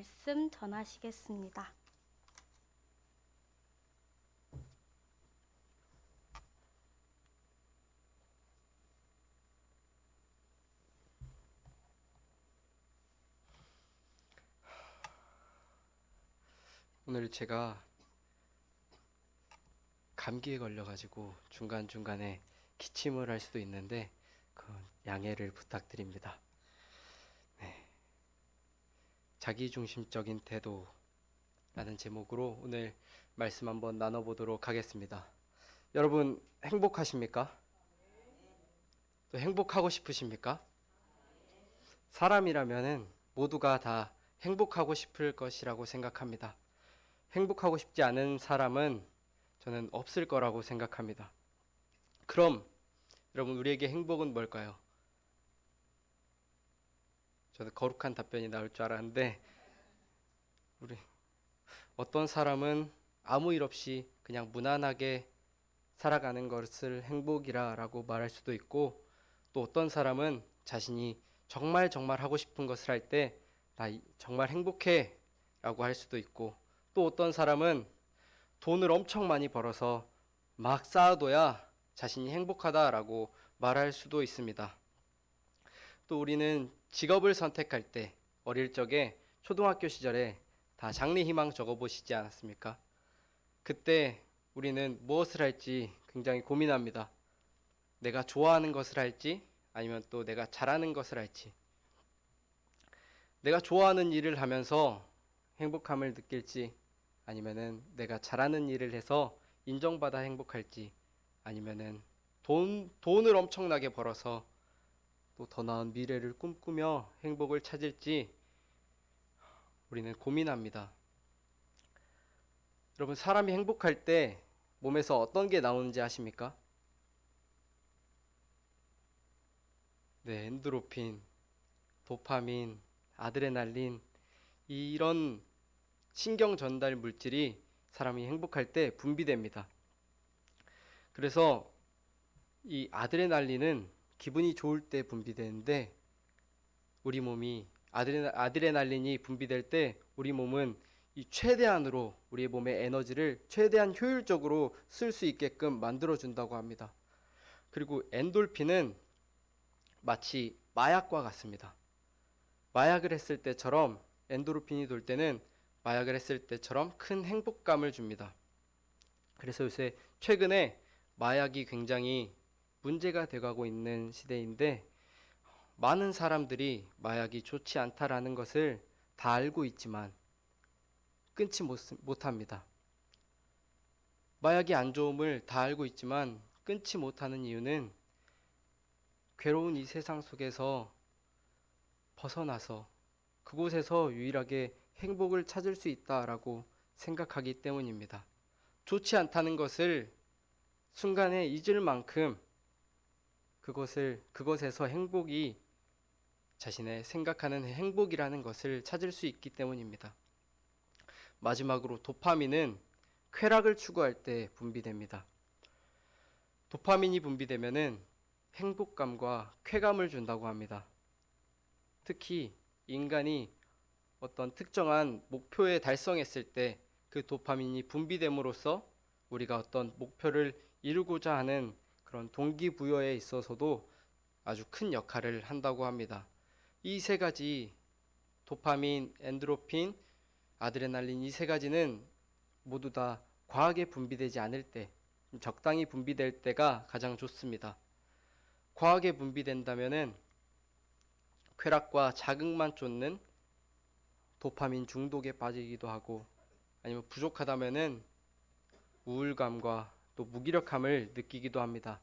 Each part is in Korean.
말씀 전하시겠습니다. 오늘 제가 감기에 걸려가지고 중간중간에 기침을 할 수도 있는데 그 양해를 부탁드립니다. 네. 자기중심적인 태도라는 제목으로 오늘 말씀 한번 나눠보도록 하겠습니다. 여러분 행복하십니까? 또 행복하고 싶으십니까? 사람이라면은 모두가 다 행복하고 싶을 것이라고 생각합니다. 행복하고 싶지 않은 사람은 저는 없을 거라고 생각합니다. 그럼 여러분 우리에게 행복은 뭘까요? 저도 거룩한 답변이 나올 줄 알았는데 우리 어떤 사람은 아무 일 없이 그냥 무난하게 살아가는 것을 행복이라고 말할 수도 있고, 또 어떤 사람은 자신이 정말 하고 싶은 것을 할 때 나 정말 행복해 라고 할 수도 있고, 또 어떤 사람은 돈을 엄청 많이 벌어서 막 쌓아둬야 자신이 행복하다라고 말할 수도 있습니다. 또 우리는 직업을 선택할 때 어릴 적에 초등학교 시절에 다 장래희망 적어보시지 않았습니까? 그때 우리는 무엇을 할지 굉장히 고민합니다. 내가 좋아하는 것을 할지 아니면 또 내가 잘하는 것을 할지, 내가 좋아하는 일을 하면서 행복함을 느낄지 아니면은 내가 잘하는 일을 해서 인정받아 행복할지, 아니면은 돈을 엄청나게 벌어서 또 더 나은 미래를 꿈꾸며 행복을 찾을지 우리는 고민합니다. 여러분 사람이 행복할 때 몸에서 어떤 게 나오는지 아십니까? 네, 엔도르핀, 도파민, 아드레날린, 이런 신경 전달 물질이 사람이 행복할 때 분비됩니다. 그래서 이 아드레날린은 기분이 좋을 때 분비되는데, 우리 몸이 아드레날린이 분비될 때 우리 몸은 이 최대한으로 우리의 몸의 에너지를 최대한 효율적으로 쓸 수 있게끔 만들어 준다고 합니다. 그리고 엔돌핀은 마치 마약과 같습니다. 마약을 했을 때처럼 엔도르핀이 돌 때는 마약을 했을 때처럼 큰 행복감을 줍니다. 그래서 요새 최근에 마약이 굉장히 문제가 돼가고 있는 시대인데, 많은 사람들이 마약이 좋지 않다라는 것을 다 알고 있지만 끊지 못합니다. 마약이 안 좋음을 다 알고 있지만 끊지 못하는 이유는 괴로운 이 세상 속에서 벗어나서 그곳에서 유일하게 행복을 찾을 수 있다라고 생각하기 때문입니다. 좋지 않다는 것을 순간에 잊을 만큼 그것에서 행복이, 자신의 생각하는 행복이라는 것을 찾을 수 있기 때문입니다. 마지막으로 도파민은 쾌락을 추구할 때 분비됩니다. 도파민이 분비되면은 행복감과 쾌감을 준다고 합니다. 특히 인간이 어떤 특정한 목표에 달성했을 때 그 도파민이 분비됨으로써 우리가 어떤 목표를 이루고자 하는 그런 동기부여에 있어서도 아주 큰 역할을 한다고 합니다. 이 세 가지, 도파민, 엔도르핀, 아드레날린, 이 세 가지는 모두 다 과하게 분비되지 않을 때, 적당히 분비될 때가 가장 좋습니다. 과하게 분비된다면은 쾌락과 자극만 쫓는 도파민 중독에 빠지기도 하고, 아니면 부족하다면은 우울감과 또 무기력함을 느끼기도 합니다.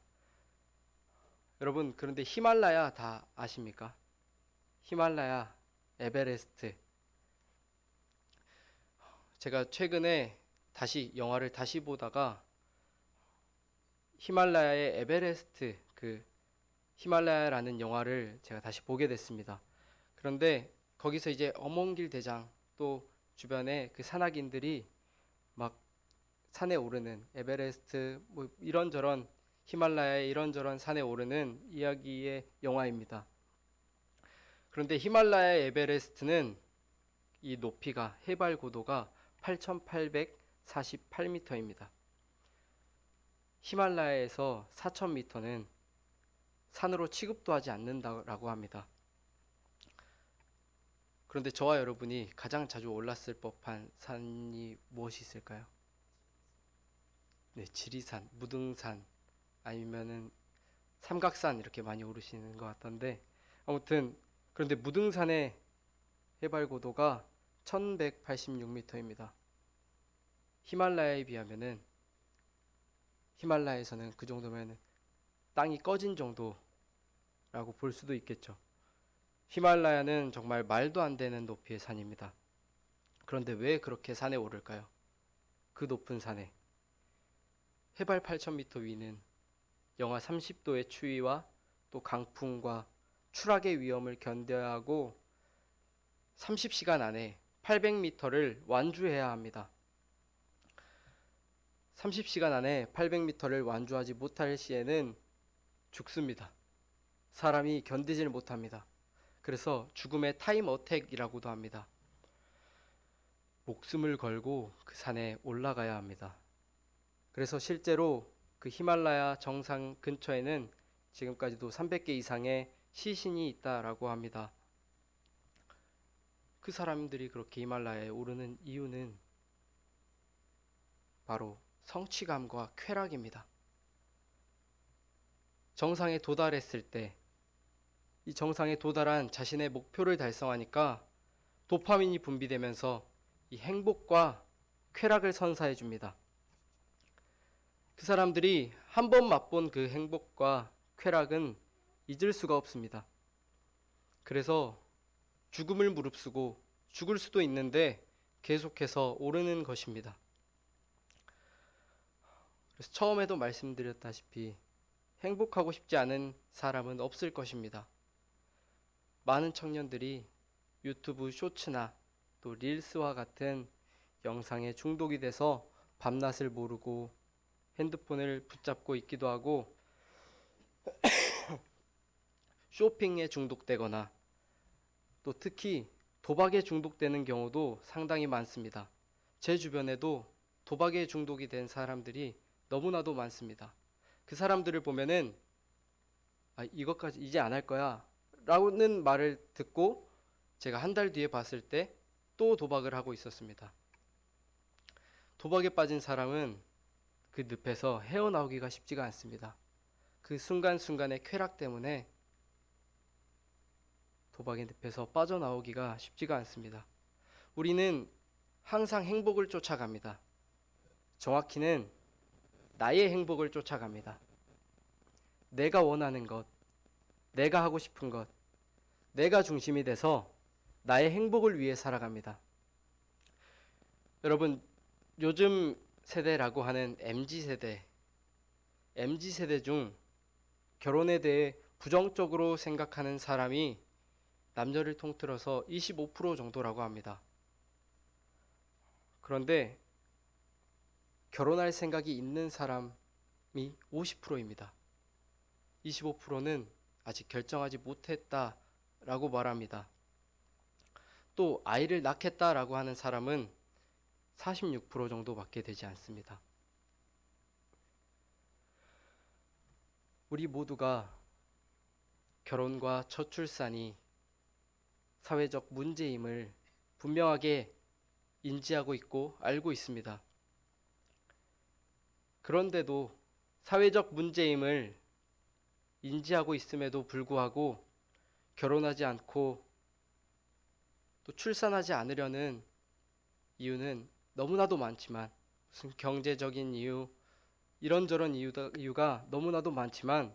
여러분, 그런데 히말라야 다 아십니까? 히말라야, 에베레스트. 제가 최근에 영화를 다시 보다가 히말라야의 에베레스트, 그 히말라야라는 영화를 제가 다시 보게 됐습니다. 그런데 거기서 이제 어몽길 대장, 또 주변에 그 산악인들이 막 산에 오르는, 에베레스트 뭐 이런저런, 히말라야의 이런저런 산에 오르는 이야기의 영화입니다. 그런데 히말라야의 에베레스트는 이 높이가 해발 고도가 8,848m입니다. 히말라야에서 4,000m는 산으로 취급도 하지 않는다라고 합니다. 그런데 저와 여러분이 가장 자주 올랐을 법한 산이 무엇이 있을까요? 네, 지리산, 무등산, 아니면은 삼각산 이렇게 많이 오르시는 것 같던데, 아무튼 그런데 무등산의 해발 고도가 1186m입니다. 히말라야에 비하면은 히말라야에서는 그 정도면 땅이 꺼진 정도라고 볼 수도 있겠죠. 히말라야는 정말 말도 안 되는 높이의 산입니다. 그런데 왜 그렇게 산에 오를까요? 그 높은 산에 해발 8,000m 위는 영하 30도의 추위와 또 강풍과 추락의 위험을 견뎌야 하고 30시간 안에 800m를 완주해야 합니다. 30시간 안에 800m를 완주하지 못할 시에는 죽습니다. 사람이 견디질 못합니다. 그래서 죽음의 타임 어택이라고도 합니다. 목숨을 걸고 그 산에 올라가야 합니다. 그래서 실제로 그 히말라야 정상 근처에는 지금까지도 300개 이상의 시신이 있다라고 합니다. 그 사람들이 그렇게 히말라야에 오르는 이유는 바로 성취감과 쾌락입니다. 정상에 도달했을 때, 이 정상에 도달한 자신의 목표를 달성하니까 도파민이 분비되면서 이 행복과 쾌락을 선사해 줍니다. 그 사람들이 한 번 맛본 그 행복과 쾌락은 잊을 수가 없습니다. 그래서 죽음을 무릅쓰고 죽을 수도 있는데 계속해서 오르는 것입니다. 그래서 처음에도 말씀드렸다시피 행복하고 싶지 않은 사람은 없을 것입니다. 많은 청년들이 유튜브 쇼츠나 또 릴스와 같은 영상에 중독이 돼서 밤낮을 모르고 핸드폰을 붙잡고 있기도 하고 쇼핑에 중독되거나 또 특히 도박에 중독되는 경우도 상당히 많습니다. 제 주변에도 도박에 중독이 된 사람들이 너무나도 많습니다. 그 사람들을 보면은 이것까지 이제 안 할 거야 라는 말을 듣고 제가 한 달 뒤에 봤을 때 또 도박을 하고 있었습니다. 도박에 빠진 사람은 그 늪에서 헤어나오기가 쉽지가 않습니다. 그 순간순간의 쾌락 때문에 도박의 늪에서 빠져나오기가 쉽지가 않습니다. 우리는 항상 행복을 쫓아갑니다. 정확히는 나의 행복을 쫓아갑니다. 내가 원하는 것, 내가 하고 싶은 것, 내가 중심이 돼서 나의 행복을 위해 살아갑니다. 여러분, 요즘 세대라고 하는 MZ세대 중 결혼에 대해 부정적으로 생각하는 사람이 남녀를 통틀어서 25% 정도라고 합니다. 그런데 결혼할 생각이 있는 사람이 50%입니다. 25%는 아직 결정하지 못했다라고 말합니다. 또 아이를 낳겠다라고 하는 사람은 46% 정도밖에 되지 않습니다. 우리 모두가 결혼과 저출산이 사회적 문제임을 분명하게 인지하고 있고 알고 있습니다. 그런데도 사회적 문제임을 인지하고 있음에도 불구하고 결혼하지 않고 또 출산하지 않으려는 이유는 너무나도 많지만, 무슨 경제적인 이유, 이런저런 이유가 너무나도 많지만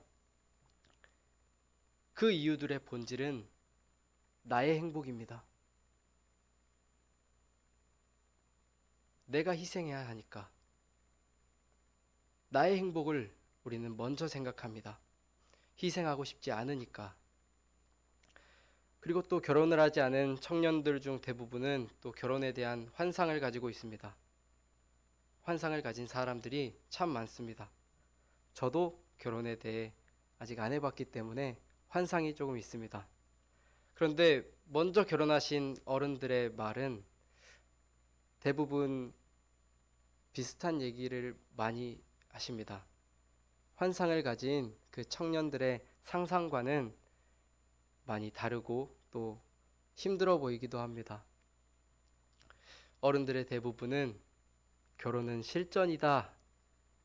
그 이유들의 본질은 나의 행복입니다. 내가 희생해야 하니까. 나의 행복을 우리는 먼저 생각합니다. 희생하고 싶지 않으니까. 그리고 또 결혼을 하지 않은 청년들 중 대부분은 또 결혼에 대한 환상을 가지고 있습니다. 환상을 가진 사람들이 참 많습니다. 저도 결혼에 대해 아직 안 해봤기 때문에 환상이 조금 있습니다. 그런데 먼저 결혼하신 어른들의 말은 대부분 비슷한 얘기를 많이 하십니다. 환상을 가진 그 청년들의 상상과는 많이 다르고 또 힘들어 보이기도 합니다. 어른들의 대부분은 결혼은 실전이다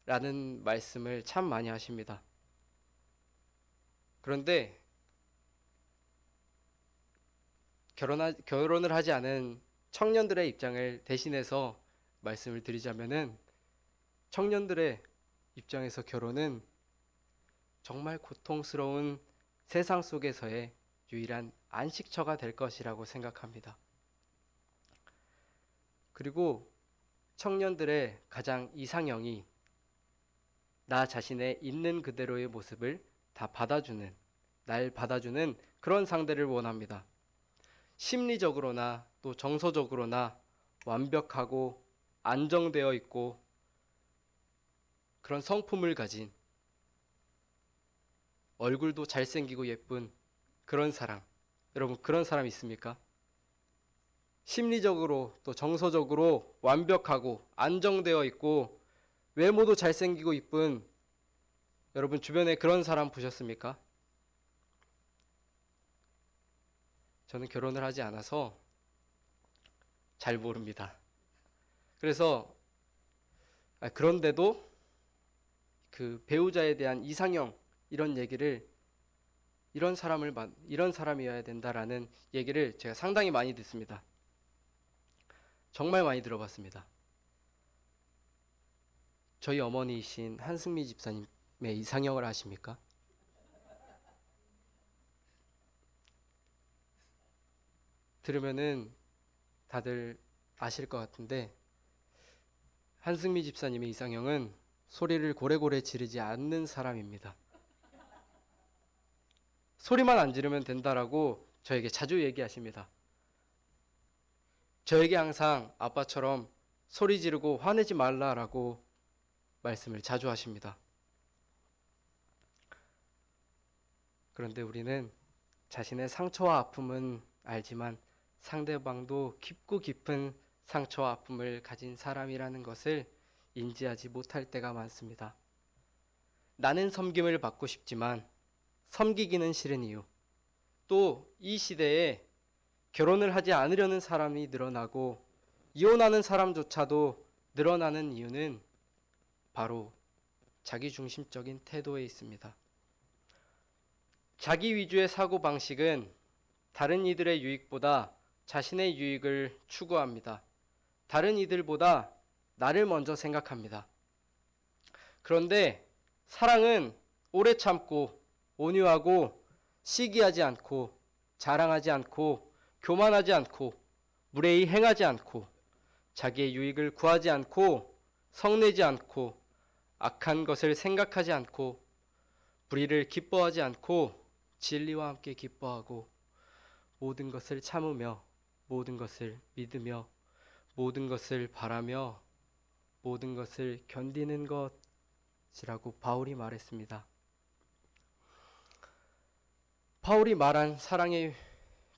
라는 말씀을 참 많이 하십니다. 그런데 결혼을 하지 않은 청년들의 입장을 대신해서 말씀을 드리자면은, 청년들의 입장에서 결혼은 정말 고통스러운 세상 속에서의 유일한 안식처가 될 것이라고 생각합니다. 그리고 청년들의 가장 이상형이 나 자신의 있는 그대로의 모습을 다 받아주는, 날 받아주는 그런 상대를 원합니다. 심리적으로나 또 정서적으로나 완벽하고 안정되어 있고 그런 성품을 가진, 얼굴도 잘생기고 예쁜 그런 사람. 여러분, 그런 사람 있습니까? 심리적으로 또 정서적으로 완벽하고 안정되어 있고 외모도 잘생기고 이쁜, 여러분 주변에 그런 사람 보셨습니까? 저는 결혼을 하지 않아서 잘 모릅니다. 그래서 그런데도 그 배우자에 대한 이상형, 이런 얘기를, 이런 사람이어야 된다라는 얘기를 제가 상당히 많이 듣습니다. 정말 많이 들어봤습니다. 저희 어머니이신 한승미 집사님의 이상형을 아십니까? 들으면은 다들 아실 것 같은데, 한승미 집사님의 이상형은 소리를 고래고래 지르지 않는 사람입니다. 소리만 안 지르면 된다라고 저에게 자주 얘기하십니다. 저에게 항상 아빠처럼 소리 지르고 화내지 말라라고 말씀을 자주 하십니다. 그런데 우리는 자신의 상처와 아픔은 알지만 상대방도 깊고 깊은 상처와 아픔을 가진 사람이라는 것을 인지하지 못할 때가 많습니다. 나는 섬김을 받고 싶지만 섬기기는 싫은 이유, 또 이 시대에 결혼을 하지 않으려는 사람이 늘어나고 이혼하는 사람조차도 늘어나는 이유는 바로 자기중심적인 태도에 있습니다. 자기 위주의 사고방식은 다른 이들의 유익보다 자신의 유익을 추구합니다. 다른 이들보다 나를 먼저 생각합니다. 그런데 사랑은 오래 참고 온유하고 시기하지 않고 자랑하지 않고 교만하지 않고 무례히 행하지 않고 자기의 유익을 구하지 않고 성내지 않고 악한 것을 생각하지 않고 불의를 기뻐하지 않고 진리와 함께 기뻐하고 모든 것을 참으며 모든 것을 믿으며 모든 것을 바라며 모든 것을 견디는 것이라고 바울이 말했습니다. 바울이 말한 사랑에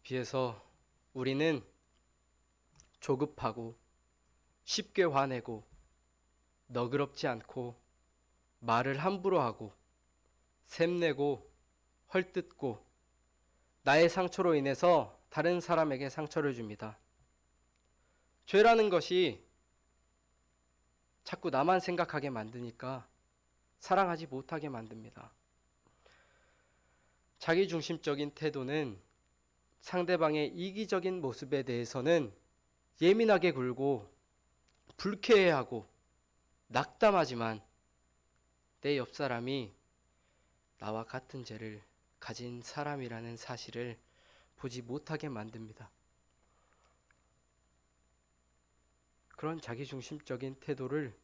비해서 우리는 조급하고 쉽게 화내고 너그럽지 않고 말을 함부로 하고 샘내고 헐뜯고 나의 상처로 인해서 다른 사람에게 상처를 줍니다. 죄라는 것이 자꾸 나만 생각하게 만드니까 사랑하지 못하게 만듭니다. 자기중심적인 태도는 상대방의 이기적인 모습에 대해서는 예민하게 굴고 불쾌해하고 낙담하지만 내 옆 사람이 나와 같은 죄를 가진 사람이라는 사실을 보지 못하게 만듭니다. 그런 자기중심적인 태도를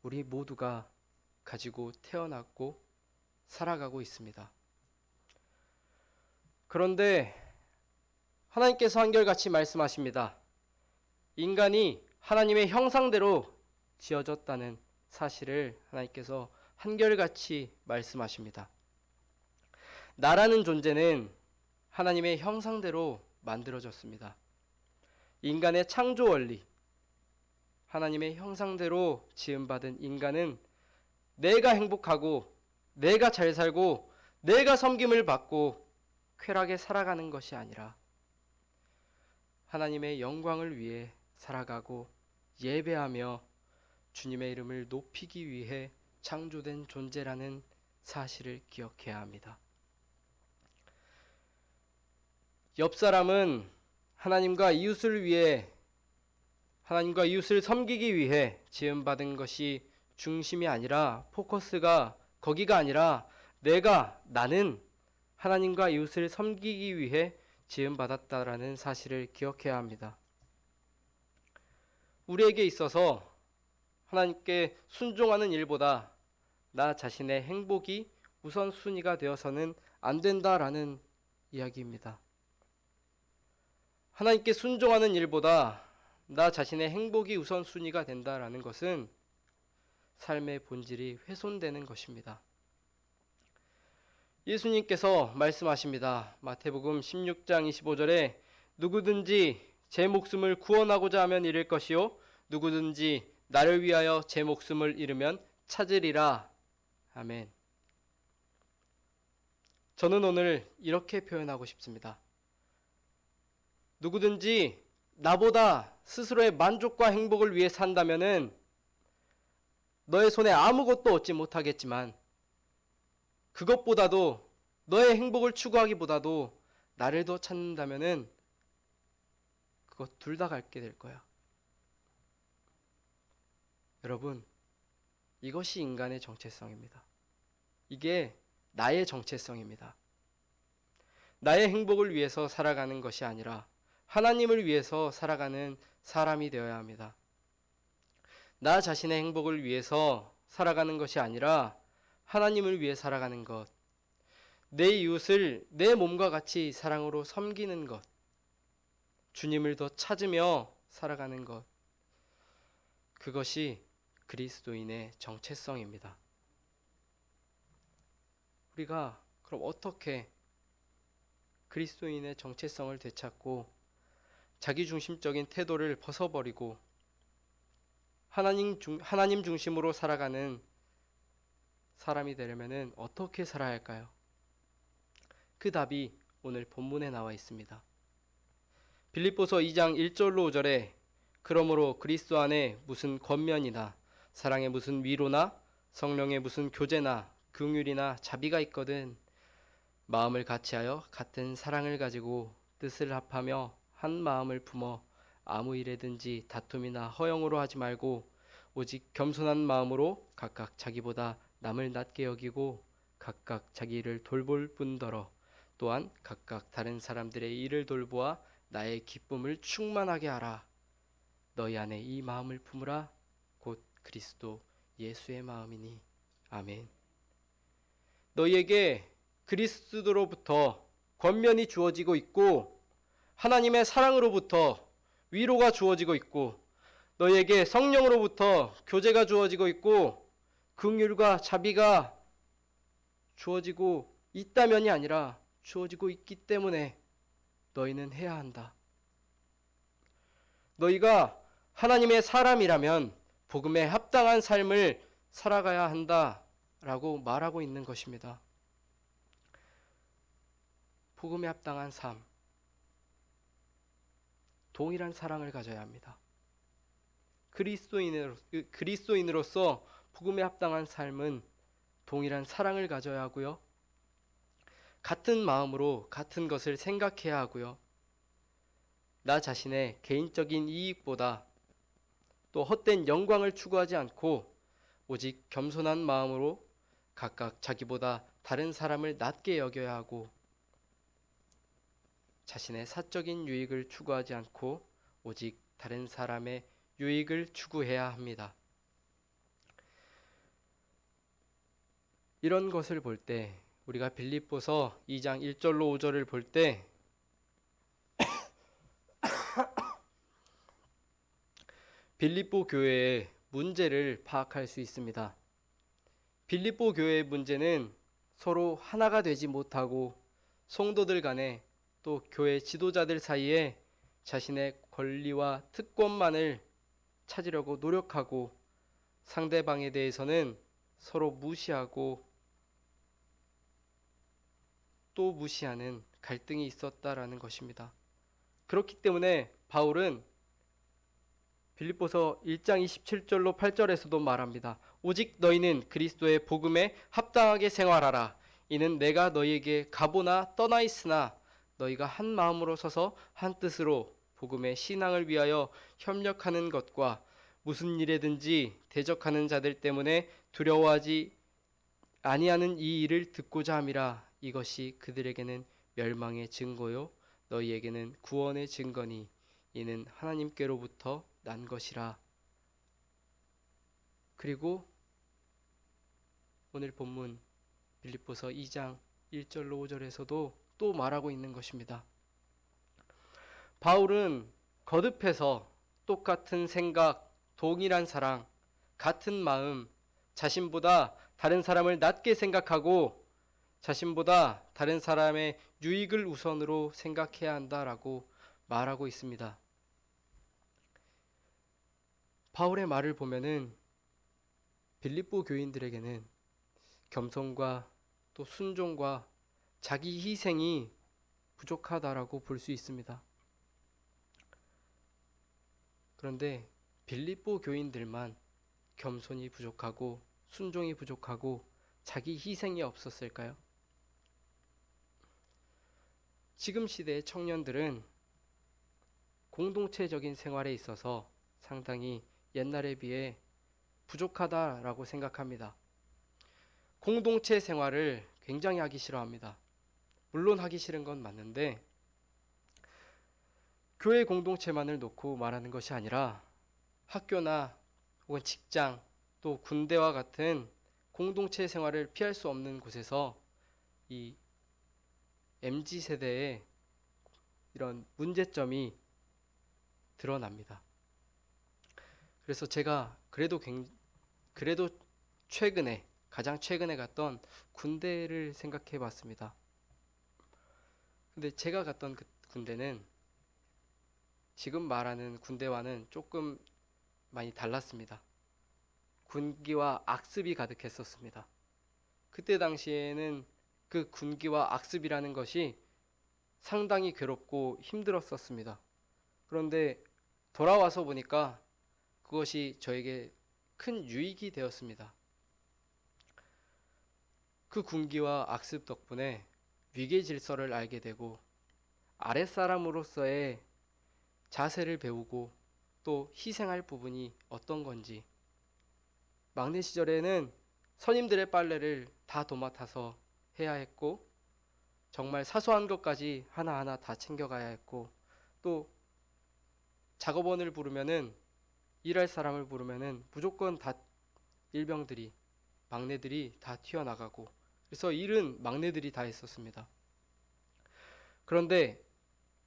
우리 모두가 가지고 태어났고 살아가고 있습니다. 그런데 하나님께서 한결같이 말씀하십니다. 인간이 하나님의 형상대로 지어졌다는 사실을 하나님께서 한결같이 말씀하십니다. 나라는 존재는 하나님의 형상대로 만들어졌습니다. 인간의 창조 원리, 하나님의 형상대로 지음받은 인간은 내가 행복하고 내가 잘 살고 내가 섬김을 받고 쾌락에 살아가는 것이 아니라 하나님의 영광을 위해 살아가고 예배하며 주님의 이름을 높이기 위해 창조된 존재라는 사실을 기억해야 합니다. 옆 사람은 하나님과 이웃을 섬기기 위해 지음받은 것이 중심이 아니라, 포커스가 거기가 아니라 나는 하나님과 이웃을 섬기기 위해 지음받았다라는 사실을 기억해야 합니다. 우리에게 있어서 하나님께 순종하는 일보다 나 자신의 행복이 우선순위가 되어서는 안 된다라는 이야기입니다. 하나님께 순종하는 일보다 나 자신의 행복이 우선순위가 된다라는 것은 삶의 본질이 훼손되는 것입니다. 예수님께서 말씀하십니다. 마태복음 16장 25절에 누구든지 제 목숨을 구원하고자 하면 잃을 것이요 누구든지 나를 위하여 제 목숨을 잃으면 찾으리라. 아멘. 저는 오늘 이렇게 표현하고 싶습니다. 누구든지 나보다 스스로의 만족과 행복을 위해 산다면은 너의 손에 아무것도 얻지 못하겠지만 그것보다도 너의 행복을 추구하기보다도 나를 더 찾는다면은 그것 둘 다 갖게 될 거야. 여러분, 이것이 인간의 정체성입니다. 이게 나의 정체성입니다. 나의 행복을 위해서 살아가는 것이 아니라 하나님을 위해서 살아가는 사람이 되어야 합니다. 나 자신의 행복을 위해서 살아가는 것이 아니라 하나님을 위해 살아가는 것, 내 이웃을 내 몸과 같이 사랑으로 섬기는 것, 주님을 더 찾으며 살아가는 것, 그것이 그리스도인의 정체성입니다. 우리가 그럼 어떻게 그리스도인의 정체성을 되찾고 자기중심적인 태도를 벗어버리고 하나님 중심으로 살아가는 사람이 되려면 어떻게 살아야 할까요? 그 답이 오늘 본문에 나와 있습니다. 빌립보서 2장 1절로 5절에 그러므로 그리스도 안에 무슨 권면이나 사랑에 무슨 위로나 성령의 무슨 교제나 긍휼이나 자비가 있거든 마음을 같이하여 같은 사랑을 가지고 뜻을 합하며 한 마음을 품어 아무 일에든지 다툼이나 허영으로 하지 말고 오직 겸손한 마음으로 각각 자기보다 남을 낮게 여기고 각각 자기 일을 돌볼 뿐더러 또한 각각 다른 사람들의 일을 돌보아 나의 기쁨을 충만하게 하라. 너희 안에 이 마음을 품으라. 곧 그리스도 예수의 마음이니. 아멘. 너희에게 그리스도로부터 권면이 주어지고 있고 하나님의 사랑으로부터 위로가 주어지고 있고 너희에게 성령으로부터 교제가 주어지고 있고 긍휼과 자비가 주어지고 있다면이 아니라 주어지고 있기 때문에 너희는 해야 한다. 너희가 하나님의 사람이라면 복음에 합당한 삶을 살아가야 한다라고 말하고 있는 것입니다. 복음에 합당한 삶, 동일한 사랑을 가져야 합니다. 그리스도인으로서 복음에 합당한 삶은 동일한 사랑을 가져야 하고요. 같은 마음으로 같은 것을 생각해야 하고요. 나 자신의 개인적인 이익보다 또 헛된 영광을 추구하지 않고 오직 겸손한 마음으로 각각 자기보다 다른 사람을 낮게 여겨야 하고 자신의 사적인 유익을 추구하지 않고 오직 다른 사람의 유익을 추구해야 합니다. 이런 것을 볼 때 우리가 빌립보서 2장 1절로 5절을 볼 때 빌립보 교회의 문제를 파악할 수 있습니다. 빌립보 교회의 문제는 서로 하나가 되지 못하고 성도들 간에 또 교회 지도자들 사이에 자신의 권리와 특권만을 찾으려고 노력하고 상대방에 대해서는 서로 무시하고 또 무시하는 갈등이 있었다라는 것입니다. 그렇기 때문에 바울은 빌립보서 1장 27절로 8절에서도 말합니다. 오직 너희는 그리스도의 복음에 합당하게 생활하라. 이는 내가 너희에게 가보나 떠나 있으나 너희가 한 마음으로 서서 한 뜻으로 복음의 신앙을 위하여 협력하는 것과 무슨 일에든지 대적하는 자들 때문에 두려워하지 아니하는 이 일을 듣고자 함이라. 이것이 그들에게는 멸망의 증거요 너희에게는 구원의 증거니 이는 하나님께로부터 난 것이라. 그리고 오늘 본문 빌립보서 2장 1절로 5절에서도 또 말하고 있는 것입니다. 바울은 거듭해서 똑같은 생각, 동일한 사랑, 같은 마음, 자신보다 다른 사람을 낮게 생각하고 자신보다 다른 사람의 유익을 우선으로 생각해야 한다라고 말하고 있습니다. 바울의 말을 보면은 빌립보 교인들에게는 겸손과 또 순종과 자기 희생이 부족하다라고 볼 수 있습니다. 그런데 빌립보 교인들만 겸손이 부족하고 순종이 부족하고 자기 희생이 없었을까요? 지금 시대의 청년들은 공동체적인 생활에 있어서 상당히 옛날에 비해 부족하다라고 생각합니다. 공동체 생활을 굉장히 하기 싫어합니다. 물론 하기 싫은 건 맞는데 교회 공동체만을 놓고 말하는 것이 아니라 학교나 혹은 직장 또 군대와 같은 공동체 생활을 피할 수 없는 곳에서 이 MZ세대의 이런 문제점이 드러납니다. 그래서 제가 그래도 가장 최근에 갔던 군대를 생각해 봤습니다. 근데 제가 갔던 그 군대는 지금 말하는 군대와는 조금 많이 달랐습니다. 군기와 악습이 가득했었습니다. 그때 당시에는 그 군기와 악습이라는 것이 상당히 괴롭고 힘들었었습니다. 그런데 돌아와서 보니까 그것이 저에게 큰 유익이 되었습니다. 그 군기와 악습 덕분에 위계 질서를 알게 되고 아랫사람으로서의 자세를 배우고 또 희생할 부분이 어떤 건지, 막내 시절에는 선임들의 빨래를 다 도맡아서 해야 했고 정말 사소한 것까지 하나하나 다 챙겨가야 했고 또 작업원을 부르면은 일할 사람을 부르면은 무조건 다 일병들이 막내들이 다 튀어나가고 그래서 일은 막내들이 다 했었습니다. 그런데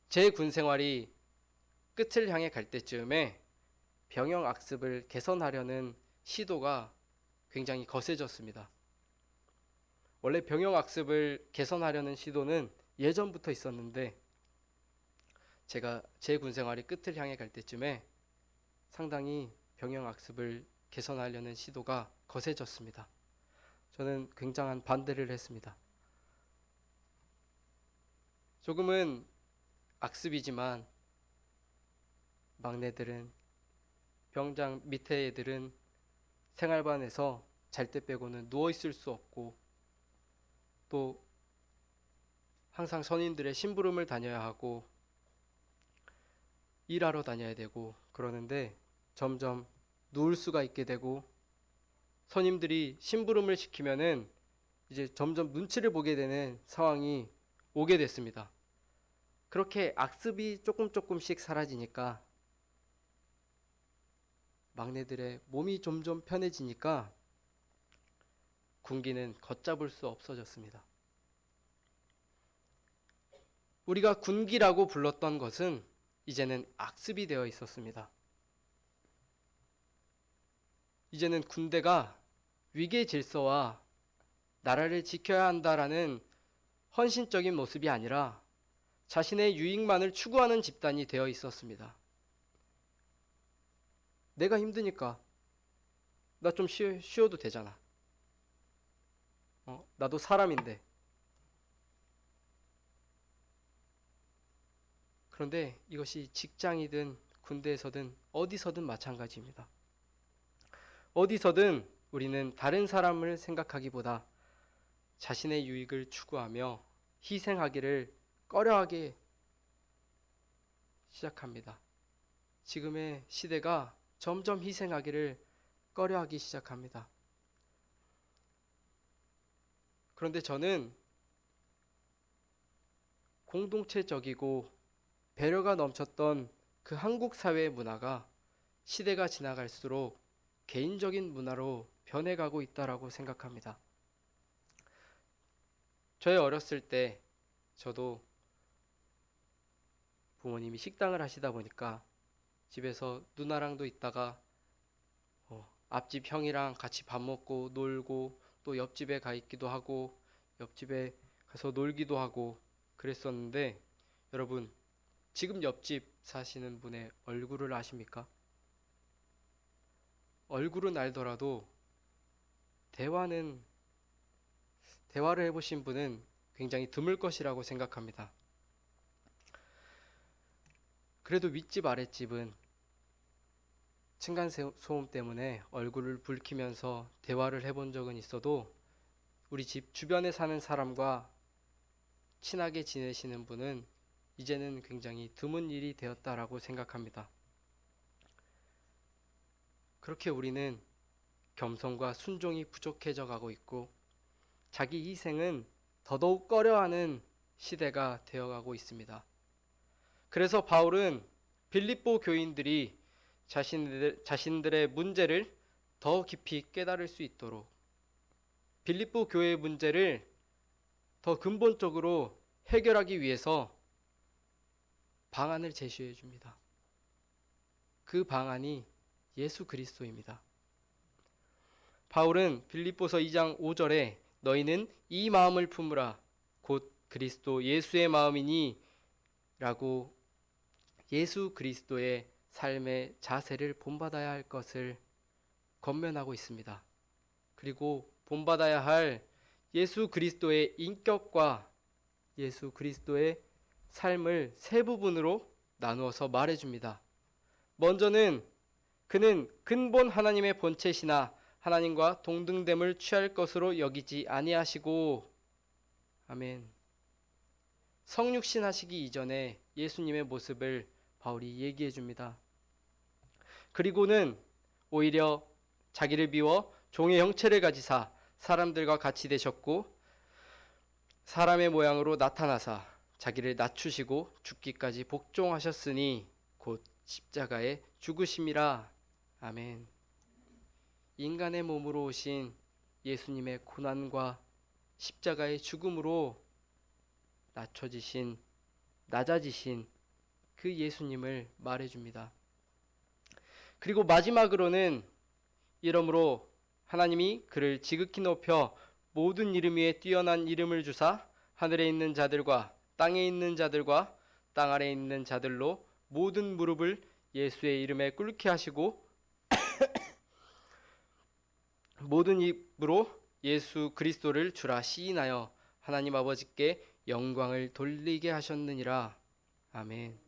제 군 생활이 끝을 향해 갈 때쯤에 병영 악습을 개선하려는 시도가 굉장히 거세졌습니다. 원래 병영 악습을 개선하려는 시도는 예전부터 있었는데 제가 제 군 생활이 끝을 향해 갈 때쯤에 상당히 병영 악습을 개선하려는 시도가 거세졌습니다. 저는 굉장한 반대를 했습니다. 조금은 악습이지만 막내들은 병장 밑에 애들은 생활반에서 잘 때 빼고는 누워 있을 수 없고 또 항상 선임들의 심부름을 다녀야 하고 일하러 다녀야 되고 그러는데 점점 누울 수가 있게 되고 선임들이 심부름을 시키면은 이제 점점 눈치를 보게 되는 상황이 오게 됐습니다. 그렇게 악습이 조금씩 사라지니까 막내들의 몸이 점점 편해지니까 군기는 걷잡을 수 없어졌습니다. 우리가 군기라고 불렀던 것은 이제는 악습이 되어 있었습니다. 이제는 군대가 위계 질서와 나라를 지켜야 한다라는 헌신적인 모습이 아니라 자신의 유익만을 추구하는 집단이 되어 있었습니다. 내가 힘드니까 나 좀 쉬어도 되잖아. 나도 사람인데. 그런데 이것이 직장이든 군대에서든 어디서든 마찬가지입니다. 어디서든 우리는 다른 사람을 생각하기보다 자신의 유익을 추구하며 희생하기를 꺼려하게 시작합니다. 지금의 시대가 점점 희생하기를 꺼려하기 시작합니다. 그런데 저는 공동체적이고 배려가 넘쳤던 그 한국 사회의 문화가 시대가 지나갈수록 개인적인 문화로 변해가고 있다라고 생각합니다. 저의 어렸을 때 저도 부모님이 식당을 하시다 보니까 집에서 누나랑도 있다가 앞집 형이랑 같이 밥 먹고 놀고 또 옆집에 가 있기도 하고 옆집에 가서 놀기도 하고 그랬었는데, 여러분 지금 옆집 사시는 분의 얼굴을 아십니까? 얼굴은 알더라도 대화를 해보신 분은 굉장히 드물 것이라고 생각합니다. 그래도 윗집 아랫집은 층간소음 때문에 얼굴을 붉히면서 대화를 해본 적은 있어도 우리 집 주변에 사는 사람과 친하게 지내시는 분은 이제는 굉장히 드문 일이 되었다라고 생각합니다. 그렇게 우리는 겸손과 순종이 부족해져 가고 있고 자기 희생은 더더욱 꺼려하는 시대가 되어가고 있습니다. 그래서 바울은 빌립보 교인들이 자신들의 문제를 더 깊이 깨달을 수 있도록 빌립보 교회의 문제를 더 근본적으로 해결하기 위해서 방안을 제시해 줍니다. 그 방안이 예수 그리스도입니다. 바울은 빌립보서 2장 5절에 너희는 이 마음을 품으라 곧 그리스도 예수의 마음이니 라고 예수 그리스도의 삶의 자세를 본받아야 할 것을 권면하고 있습니다. 그리고 본받아야 할 예수 그리스도의 인격과 예수 그리스도의 삶을 세 부분으로 나누어서 말해줍니다. 먼저는 그는 근본 하나님의 본체시나 하나님과 동등됨을 취할 것으로 여기지 아니하시고, 아멘. 성육신 하시기 이전에 예수님의 모습을 바울이 얘기해 줍니다. 그리고는 오히려 자기를 비워 종의 형체를 가지사 사람들과 같이 되셨고 사람의 모양으로 나타나사 자기를 낮추시고 죽기까지 복종하셨으니 곧 십자가에 죽으심이라. 아멘. 인간의 몸으로 오신 예수님의 고난과 십자가의 죽음으로 낮아지신 그 예수님을 말해줍니다. 그리고 마지막으로는 이러므로 하나님이 그를 지극히 높여 모든 이름 위에 뛰어난 이름을 주사 하늘에 있는 자들과 땅에 있는 자들과 땅 아래에 있는 자들로 모든 무릎을 예수의 이름에 꿇게 하시고 모든 입으로 예수 그리스도를 주라 시인하여 하나님 아버지께 영광을 돌리게 하셨느니라. 아멘.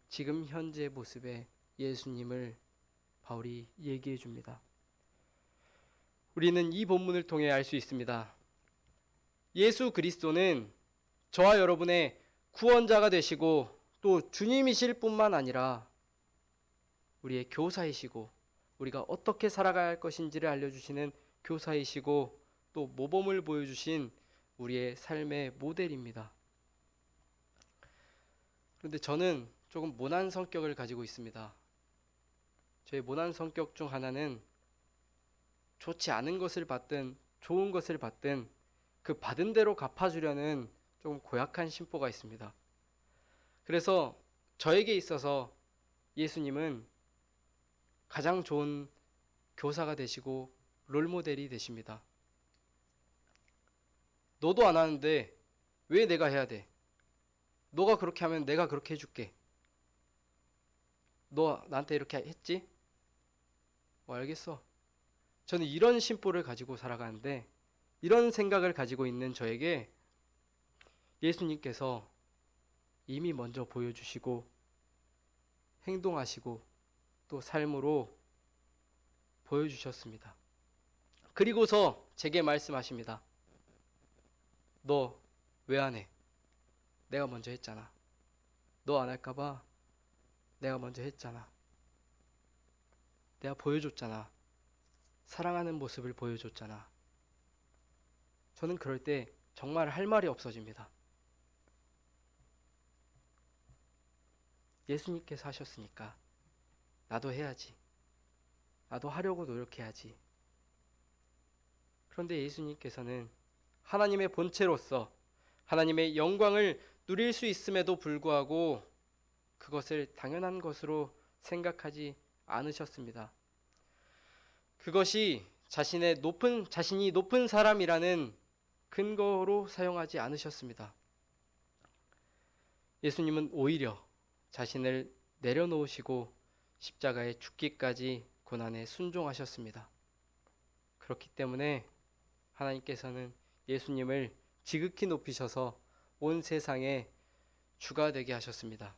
지금 현재 모습의 예수님을 바울이 얘기해 줍니다. 우리는 이 본문을 통해 알 수 있습니다. 예수 그리스도는 저와 여러분의 구원자가 되시고 또 주님이실 뿐만 아니라 우리의 교사이시고 우리가 어떻게 살아가야 할 것인지를 알려주시는 교사이시고 또 모범을 보여주신 우리의 삶의 모델입니다. 그런데 저는 조금 모난 성격을 가지고 있습니다. 저의 모난 성격 중 하나는 좋지 않은 것을 받든 좋은 것을 받든 그 받은 대로 갚아주려는 조금 고약한 심보가 있습니다. 그래서 저에게 있어서 예수님은 가장 좋은 교사가 되시고 롤모델이 되십니다. 너도 안 하는데 왜 내가 해야 돼? 너가 그렇게 하면 내가 그렇게 해줄게. 너 나한테 이렇게 했지? 알겠어. 저는 이런 심보를 가지고 살아가는데, 이런 생각을 가지고 있는 저에게 예수님께서 이미 먼저 보여주시고 행동하시고 또 삶으로 보여주셨습니다. 그리고서 제게 말씀하십니다. 너 왜 안 해? 내가 먼저 했잖아. 너 안 할까봐 내가 먼저 했잖아. 내가 보여줬잖아. 사랑하는 모습을 보여줬잖아. 저는 그럴 때 정말 할 말이 없어집니다. 예수님께서 하셨으니까 나도 해야지. 나도 하려고 노력해야지. 그런데 예수님께서는 하나님의 본체로서 하나님의 영광을 누릴 수 있음에도 불구하고 그것을 당연한 것으로 생각하지 않으셨습니다. 그것이 자신이 높은 사람이라는 근거로 사용하지 않으셨습니다. 예수님은 오히려 자신을 내려놓으시고 십자가에 죽기까지 고난에 순종하셨습니다. 그렇기 때문에 하나님께서는 예수님을 지극히 높이셔서 온 세상에 주가 되게 하셨습니다.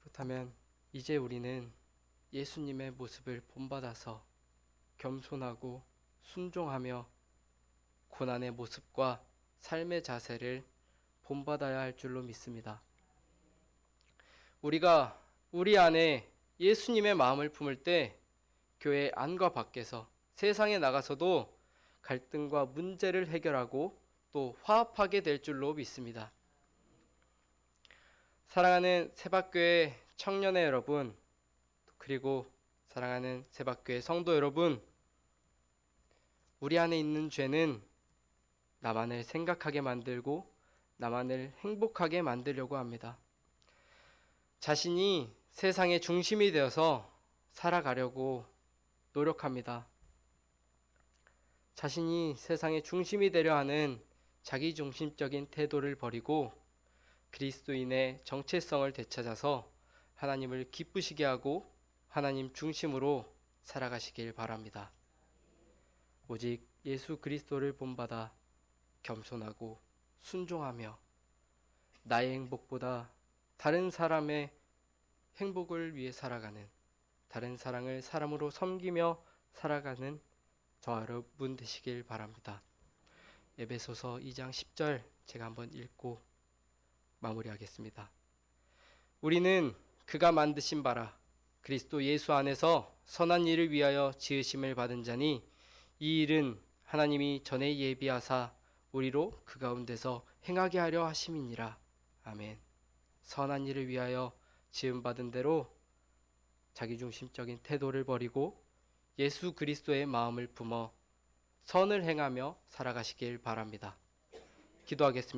그렇다면 이제 우리는 예수님의 모습을 본받아서 겸손하고 순종하며 고난의 모습과 삶의 자세를 본받아야 할 줄로 믿습니다. 우리가 우리 안에 예수님의 마음을 품을 때 교회 안과 밖에서 세상에 나가서도 갈등과 문제를 해결하고 또 화합하게 될 줄로 믿습니다. 사랑하는 세박교회 청년회 여러분, 그리고 사랑하는 세박교회 성도 여러분, 우리 안에 있는 죄는 나만을 생각하게 만들고 나만을 행복하게 만들려고 합니다. 자신이 세상의 중심이 되어서 살아가려고 노력합니다. 자신이 세상의 중심이 되려 하는 자기중심적인 태도를 버리고 그리스도인의 정체성을 되찾아서 하나님을 기쁘시게 하고 하나님 중심으로 살아가시길 바랍니다. 오직 예수 그리스도를 본받아 겸손하고 순종하며 나의 행복보다 다른 사람의 행복을 위해 살아가는, 다른 사람을 사람으로 섬기며 살아가는 저와 여러분 되시길 바랍니다. 에베소서 2장 10절 제가 한번 읽고 마무리하겠습니다. 우리는 그가 만드신 바라 그리스도 예수 안에서 선한 일을 위하여 지으심을 받은 자니 이 일은 하나님이 전에 예비하사 우리로 그 가운데서 행하게 하려 하심이니라. 아멘. 선한 일을 위하여 지음받은 대로 자기중심적인 태도를 버리고 예수 그리스도의 마음을 품어 선을 행하며 살아가시길 바랍니다. 기도하겠습니다.